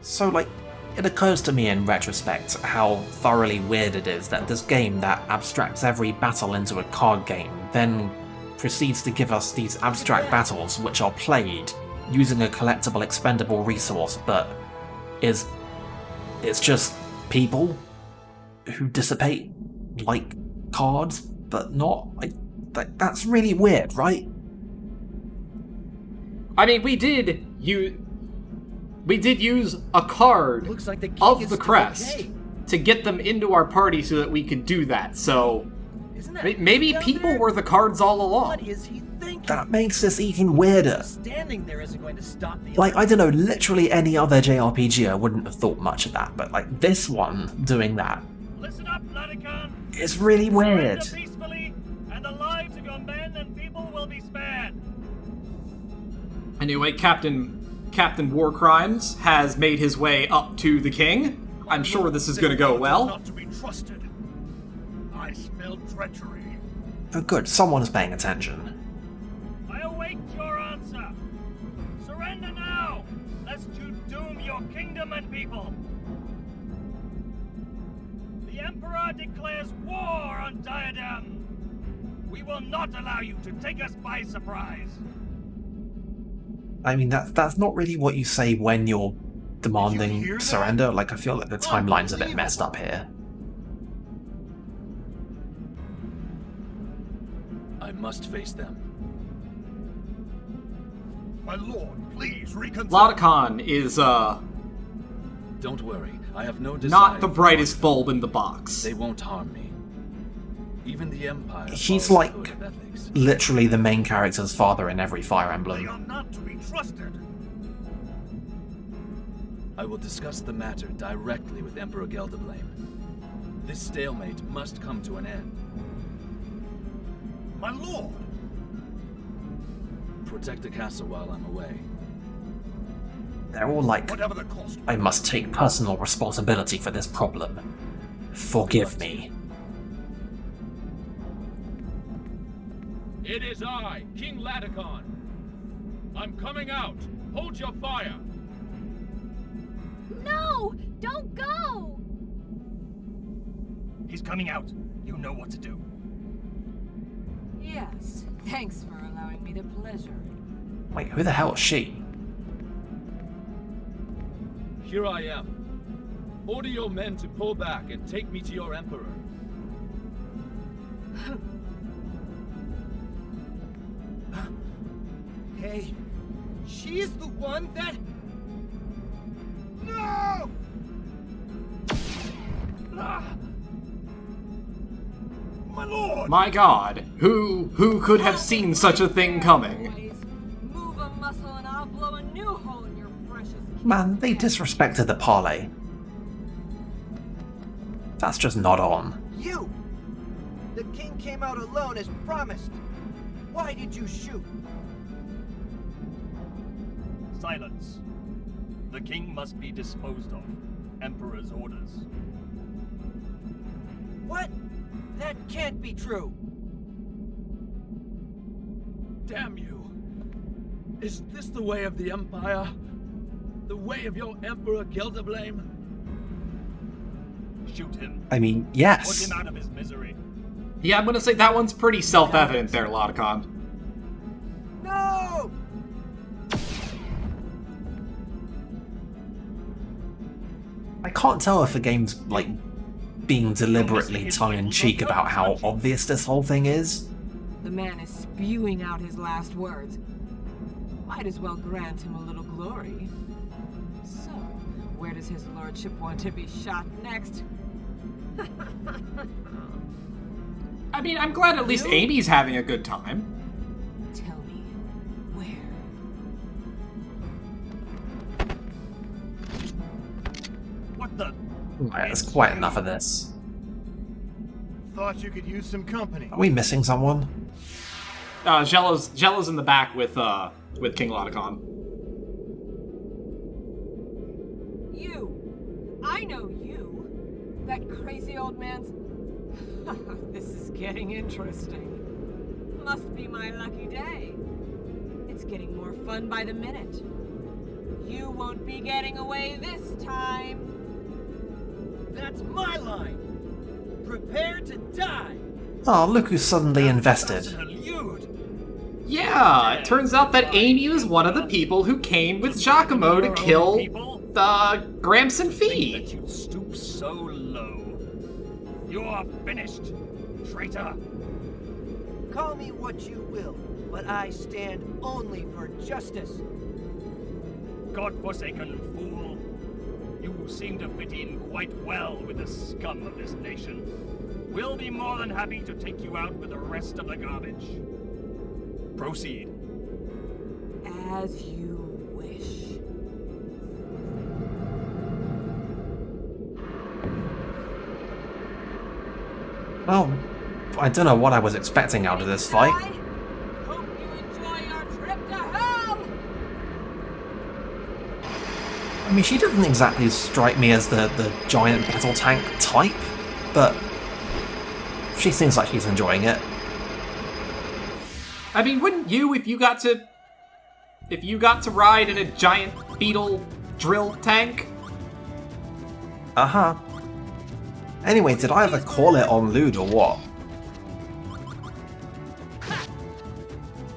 So, like, it occurs to me in retrospect how thoroughly weird it is that this game that abstracts every battle into a card game then proceeds to give us these abstract battles which are played using a collectible expendable resource, but it's just people who dissipate like cards, but not. That's really weird, right? I mean, we did use a card of the crest to get them into our party so that we could do that, so maybe people were the cards all along. What is he thinking? That makes this even weirder. Standing there isn't going to stop me. Like, I don't know, literally any other JRPG wouldn't have thought much of that, but like this one doing that Listen up, Vatican. is really weird. Surrender peacefully, and the lives of your men and people will be spared. Anyway, Captain War Crimes has made his way up to the king. I'm sure this is going to go well. Not to be trusted. I smell treachery. Oh good, someone's paying attention. I await your answer. Surrender now, lest you doom your kingdom and people. The Emperor declares war on Diadem. We will not allow you to take us by surprise. I mean, that's not really what you say when you're demanding surrender. Like, I feel like the timeline's a bit messed up here. I must face them. My lord, please reconsider. Lotacon is, Don't worry, I have no desire. not the brightest bulb in the box. They won't harm me. Even the Empire. He's follows like the code of ethics. literally the main character's father in every Fire They Emblem. are not to be trusted. I will discuss the matter directly with Emperor Gelderblame. This stalemate must come to an end. My lord. Protect the castle while I'm away. They're all like, Whatever the cost. I must take personal responsibility for this problem. Forgive me. It is I, King Lotacon. I'm coming out. Hold your fire. No! Don't go! He's coming out. You know what to do. Yes, thanks for allowing me the pleasure. Wait, who the hell is she? Here I am. Order your men to pull back and take me to your Emperor. Hey, she's the one that... No! My lord. My god, who could have seen such a thing coming? Boys, move a muscle and I'll blow a new hole in your precious... Man, they disrespected the parley. That's just not on. You! The king came out alone as promised. Why did you shoot? Silence. The king must be disposed of. Emperor's orders. What? That can't be true. Damn you! Is this the way of the Empire? The way of your Emperor Gelderblame? Shoot him. I mean, Put yes. him out of his misery. Yeah, I'm gonna say that one's pretty self-evident there, Lotacon. No! I can't tell if the game's, like, being deliberately tongue-in-cheek about how obvious this whole thing is. The man is spewing out his last words. Might as well grant him a little glory. So, where does his lordship want to be shot next? I mean, I'm glad at least Amy's having a good time. Tell me, where? What the? Right, that's quite enough of this. Thought you could use some company. Are we missing someone? Jello's in the back with King Lotacon. You! I know you! That crazy old man's... This is getting interesting. Must be my lucky day. It's getting more fun by the minute. You won't be getting away this time. That's my line. Prepare to die. Oh, look who's suddenly invested. Yeah, it turns out that Amy is one of the people who came with Giacomo to kill the Gramson Fee. That you'd stoop so low. You're finished, traitor. Call me what you will, but I stand only for justice. God-forsaken fool. You seem to fit in quite well with the scum of this nation. We'll be more than happy to take you out with the rest of the garbage. Proceed. As you wish. Well, I don't know what I was expecting out of this fight. Hope you enjoy your trip to hell! I mean, she doesn't exactly strike me as the giant battle tank type, but she seems like she's enjoying it. I mean, wouldn't you if you got to ride in a giant beetle drill tank? Uh-huh. Anyway, did I ever call it on Lude or what?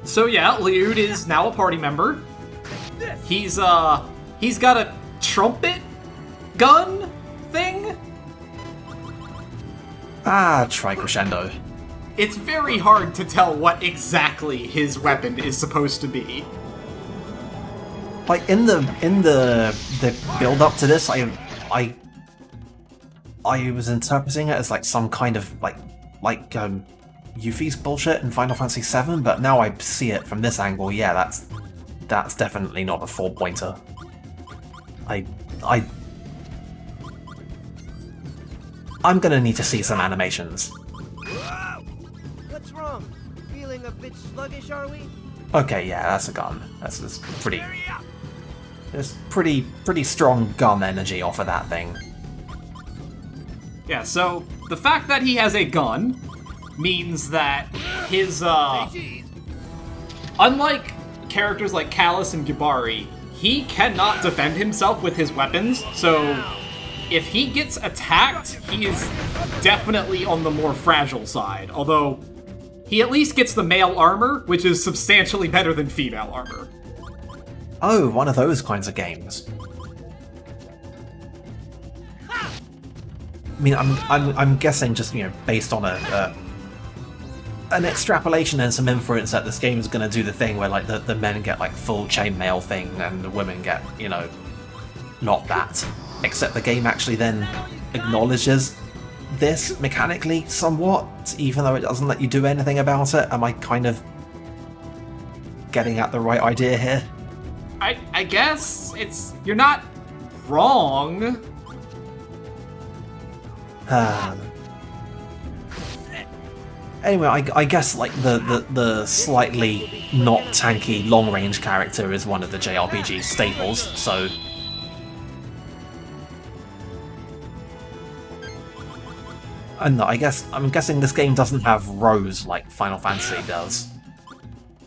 So yeah, Lude is now a party member. He's got a trumpet gun thing? Ah, try crescendo. It's very hard to tell what exactly his weapon is supposed to be. Like in the build up to this, I was interpreting it as like some kind of like Yuffie's bullshit in Final Fantasy VII, but now I see it from this angle. Yeah, that's definitely not a 4-pointer. I'm gonna need to see some animations. What's wrong? Feeling a bit sluggish, are we? Okay, yeah, that's a gun. That's pretty. There's pretty strong gun energy off of that thing. Yeah, so the fact that he has a gun means that his, unlike characters like Callus and Gibari, he cannot defend himself with his weapons, so if he gets attacked, he is definitely on the more fragile side, although he at least gets the male armor, which is substantially better than female armor. Oh, one of those kinds of games. I mean, I'm guessing just, you know, based on an extrapolation and some inference that this game is going to do the thing where like the men get like full chainmail thing and the women get, you know, not that. Except the game actually then acknowledges this mechanically somewhat, even though it doesn't let you do anything about it. Am I kind of getting at the right idea here? I guess you're not wrong. Anyway, I guess like the slightly not tanky long range character is one of the JRPG staples, so and I'm guessing this game doesn't have rows like Final Fantasy does.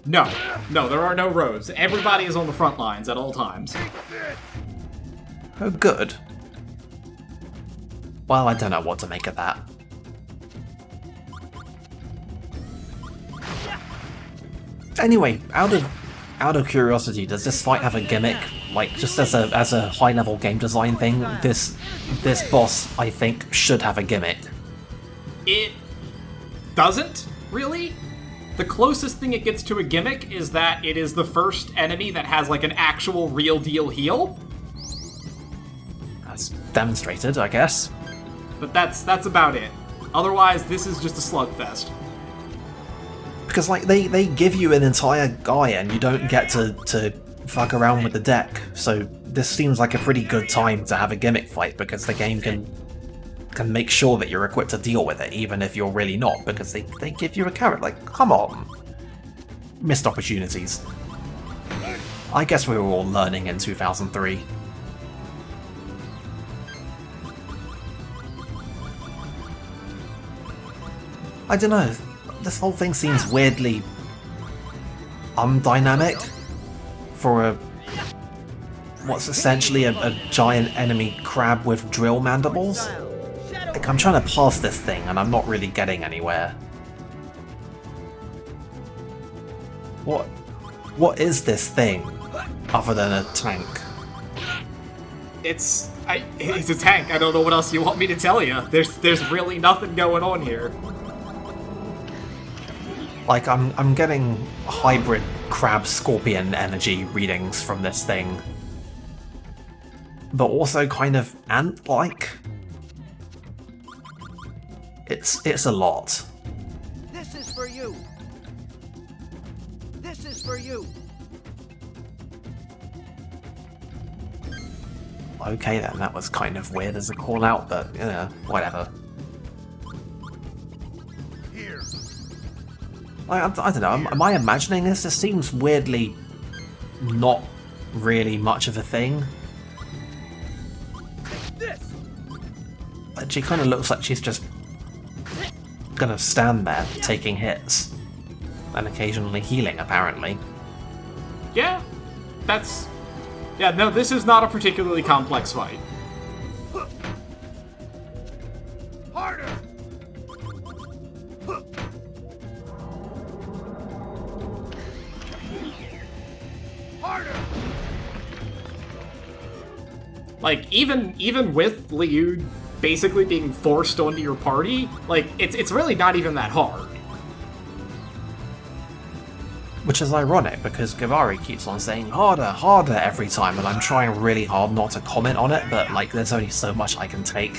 No, there are no rows. Everybody is on the front lines at all times. Oh, good. Well, I don't know what to make of that. Anyway, out of curiosity, does this fight have a gimmick? Like, just as a high-level game design thing, this boss, I think, should have a gimmick. It doesn't, really. The closest thing it gets to a gimmick is that it is the first enemy that has, like, an actual real-deal heal. That's demonstrated, I guess. But that's about it. Otherwise, this is just a slugfest. Because, like, they give you an entire guy and you don't get to fuck around with the deck, so this seems like a pretty good time to have a gimmick fight, because the game can make sure that you're equipped to deal with it, even if you're really not, because they give you a carrot. Like, come on. Missed opportunities. I guess we were all learning in 2003. I don't know. This whole thing seems weirdly undynamic for what's essentially a giant enemy crab with drill mandibles. Like, I'm trying to pass this thing and I'm not really getting anywhere. What is this thing other than a tank? It's a tank. I don't know what else you want me to tell you. There's really nothing going on here. Like, I'm getting hybrid crab scorpion energy readings from this thing. But also kind of ant-like. It's a lot. This is for you. This is for you. Okay then, that was kind of weird as a call out, but yeah, whatever. Here. I don't know, am I imagining this? This seems weirdly not really much of a thing. This. She kind of looks like she's just gonna stand there, taking hits. And occasionally healing, apparently. Yeah, yeah, no, this is not a particularly complex fight. Harder. Harder. Like, even with Lude basically being forced onto your party, like, it's really not even that hard. Which is ironic, because Gavari keeps on saying harder, harder every time, and I'm trying really hard not to comment on it, but, like, there's only so much I can take.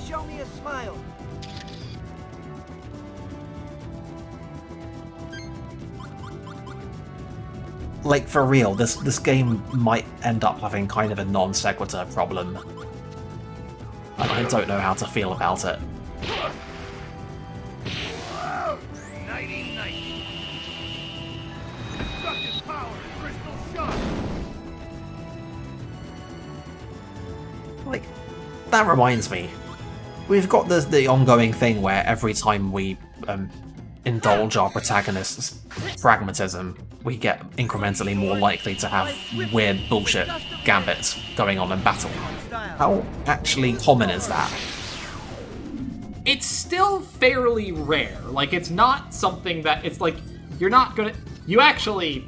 Show me a smile. Like, for real, this game might end up having kind of a non-sequitur problem. And I don't know how to feel about it. Like, that reminds me. We've got the ongoing thing where every time we indulge our protagonist's pragmatism, we get incrementally more likely to have weird bullshit gambits going on in battle. How actually common is that? It's still fairly rare. Like, it's not something that, it's like, you're not gonna, you actually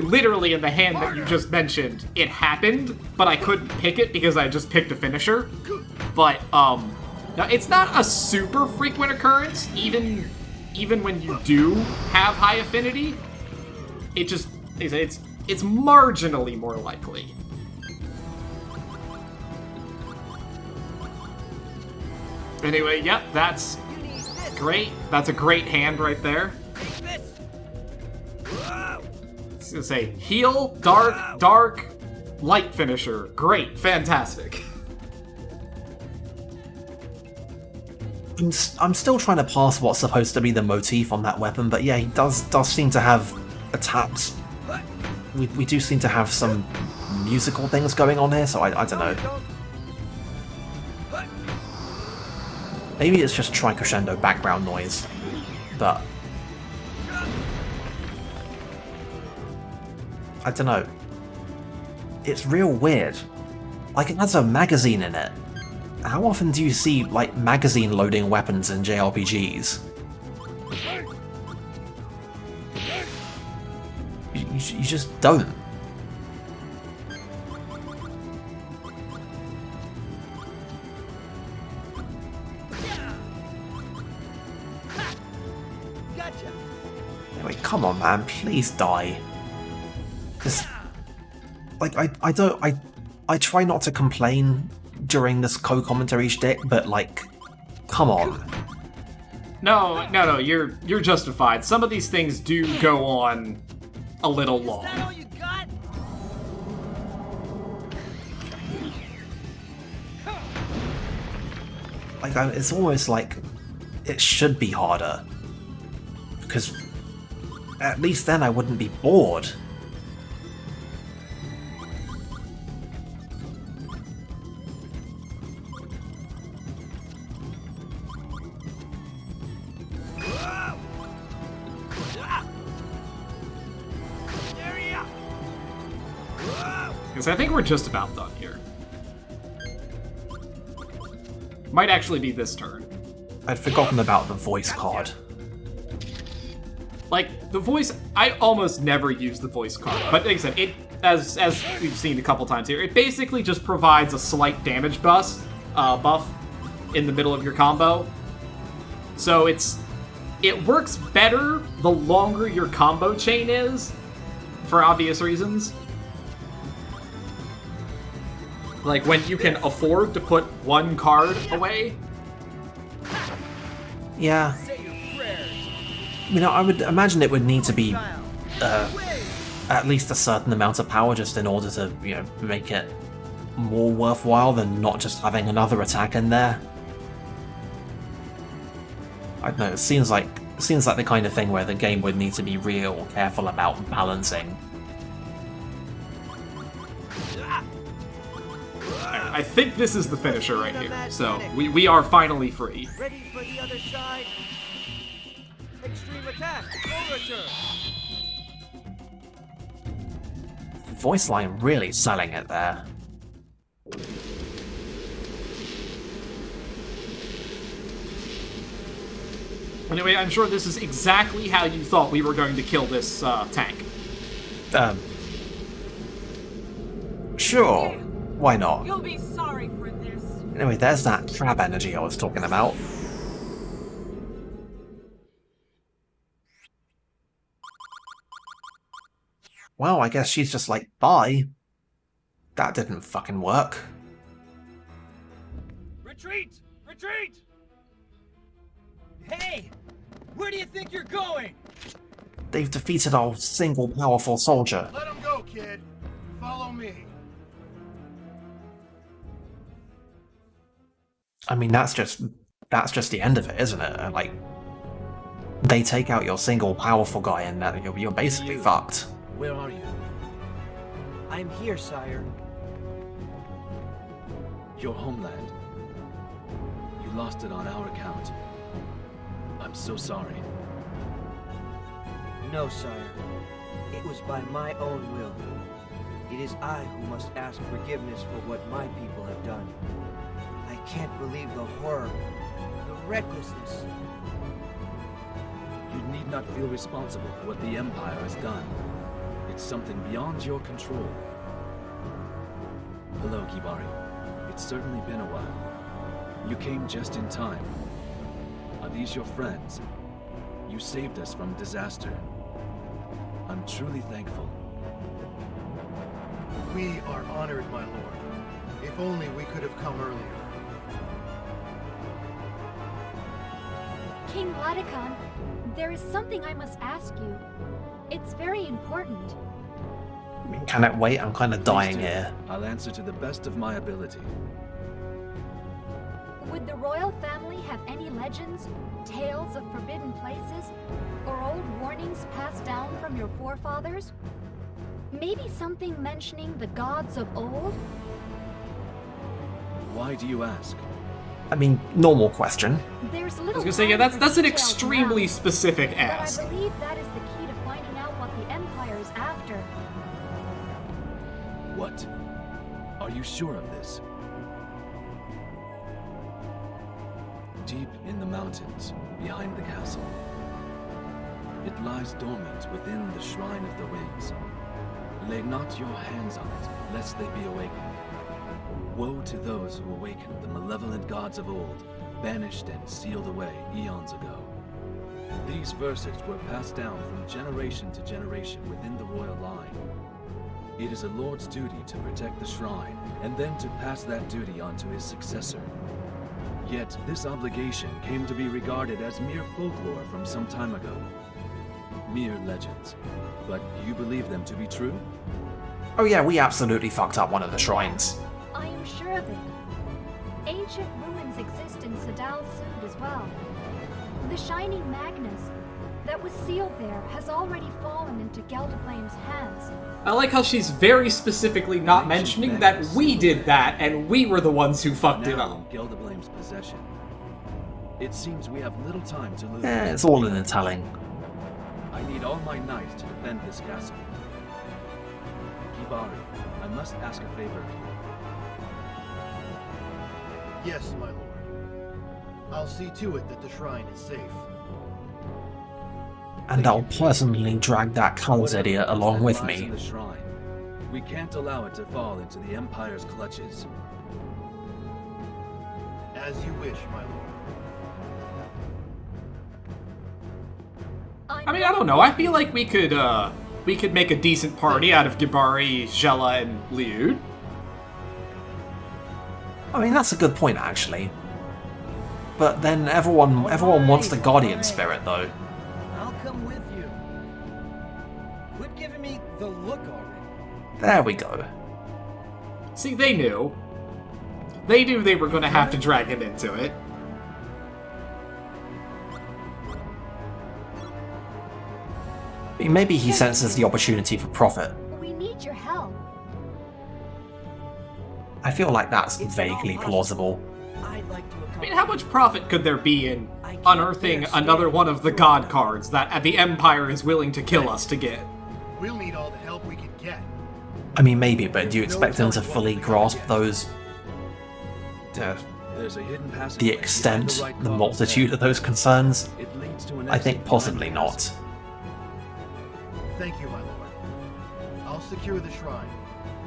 literally in the hand that you just mentioned, it happened, but I couldn't pick it because I just picked a finisher. But, now, it's not a super frequent occurrence, even when you do have high affinity. It just, it's marginally more likely. Anyway, yep, that's great. That's a great hand right there. I was gonna say, heal, dark, light finisher. Great, fantastic. I'm still trying to pass what's supposed to be the motif on that weapon, but yeah, he does seem to have attacks. We do seem to have some musical things going on here, so I don't know. Maybe it's just tri-crescendo background noise, but I don't know. It's real weird. Like, it has a magazine in it. How often do you see, like, magazine loading weapons in JRPGs? You just don't. Gotcha. Anyway, come on, man, please die. Because, like, I try not to complain during this co-commentary shtick, but, like, come on. No, you're justified. Some of these things do go on a little long. Is that all you got? Like, it's almost like it should be harder. Because at least then I wouldn't be bored. because I think we're just about done here. Might actually be this turn. I'd forgotten about the voice card. Like, the voice, I almost never use the voice card, but like I said, it, as we've seen a couple times here, it basically just provides a slight damage buff in the middle of your combo. So it works better the longer your combo chain is, for obvious reasons. Like, when you can afford to put one card away. Yeah. You know, I would imagine it would need to be at least a certain amount of power just in order to, you know, make it more worthwhile than not just having another attack in there. I don't know, it seems like the kind of thing where the game would need to be real careful about balancing. I think this is the finisher right here, so we are finally free. Ready for the other side? Extreme attack! Overture! Voice line really selling it there. Anyway, I'm sure this is exactly how you thought we were going to kill this tank. Sure. Why not? You'll be sorry for this. Anyway, there's that crab energy I was talking about. Well, I guess she's just like, bye. That didn't fucking work. Retreat! Retreat! Hey! Where do you think you're going? They've defeated our single powerful soldier. Let him go, kid. Follow me. I mean, that's just the end of it, isn't it? Like, they take out your single powerful guy and that you're basically fucked. Where are you? I'm here, sire. Your homeland. You lost it on our account. I'm so sorry. No, sire. It was by my own will. It is I who must ask forgiveness for what my people have done. I can't believe the horror, the recklessness. You need not feel responsible for what the Empire has done. It's something beyond your control. Hello, Kibari. It's certainly been a while. You came just in time. Are these your friends? You saved us from disaster. I'm truly thankful. We are honored, my lord. If only we could have come earlier. King Laticon, there is something I must ask you. It's very important. I mean, can it wait? I'm kind of dying Please do. here. I'll answer to the best of my ability. Would the royal family have any legends, tales of forbidden places, or old warnings passed down from your forefathers? Maybe something mentioning the gods of old? Why do you ask? I mean, normal question. There's little I was gonna say, yeah, time for that's an details extremely now, specific but ask. I believe that is the key to finding out what the Empire is after. What? Are you sure of this? Deep in the mountains, behind the castle. It lies dormant within the Shrine of the Winds. Lay not your hands on it, lest they be awakened. Woe to those who awakened the malevolent gods of old, banished and sealed away eons ago. These verses were passed down from generation to generation within the royal line. It is a lord's duty to protect the shrine, and then to pass that duty on to his successor. Yet, this obligation came to be regarded as mere folklore from some time ago. Mere legends. But you believe them to be true? Oh yeah, we absolutely fucked up one of the shrines. I am sure of it. Ancient ruins exist in Sadal Sud as well. The Shining Magnus that was sealed there has already fallen into Geldablame's hands. I like how she's very specifically not mentioning that we did that and we were the ones who fucked it Now up. in Geldablame's possession. It seems we have little time to lose. It's all in the telling. I need all my knights to defend this castle. Kibari, I must ask a favor of you. Yes, my lord. I'll see to it that the shrine is safe. And I'll personally drag that cult idiot along with Lies me. in the shrine. We can't allow it to fall into the Empire's clutches. As you wish, my lord. I mean, I don't know. I feel like we could make a decent party out of Gibari, Jella, and Lude. I mean, that's a good point, actually. But then everyone wants the Guardian spirit, though. I'll come with you. Quit giving me the look already. There we go. See, they knew. They knew they were going to have to drag him into it. I mean, maybe he senses the opportunity for profit. We need your help. I feel like that's vaguely plausible. I'd like to I mean, how much profit could there be in unearthing another one of the god cards that the Empire is willing to kill us to get? We'll need all the help we can get. I mean, maybe, but do you expect him to fully grasp those... There's a hidden passage. the extent, the multitude of those concerns? It leads to an I think exit possibly behind the not. castle. Thank you, my lord. I'll secure the shrine.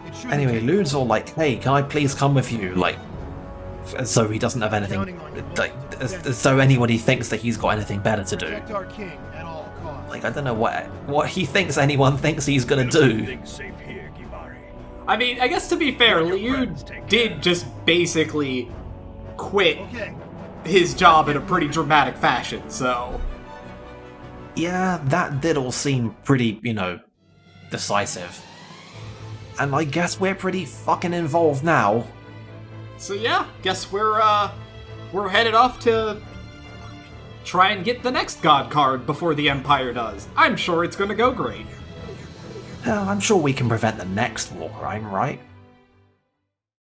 It shouldn't Anyway, take Lude's long. all like, hey, can I please come with you? Like, as though he doesn't have anything... Like, as though anybody thinks that he's got anything better to do. Protect our king at all costs. Like, I don't know what he thinks anyone thinks he's gonna do. Safe here, Gibari. I mean, I guess to be fair, Lude did just basically quit Okay. his job in a pretty dramatic fashion, so... Yeah, that did all seem pretty, decisive. And I guess we're pretty fucking involved now. So yeah, guess we're headed off to try and get the next god card before the Empire does. I'm sure it's gonna go great. I'm sure we can prevent the next war crime, right?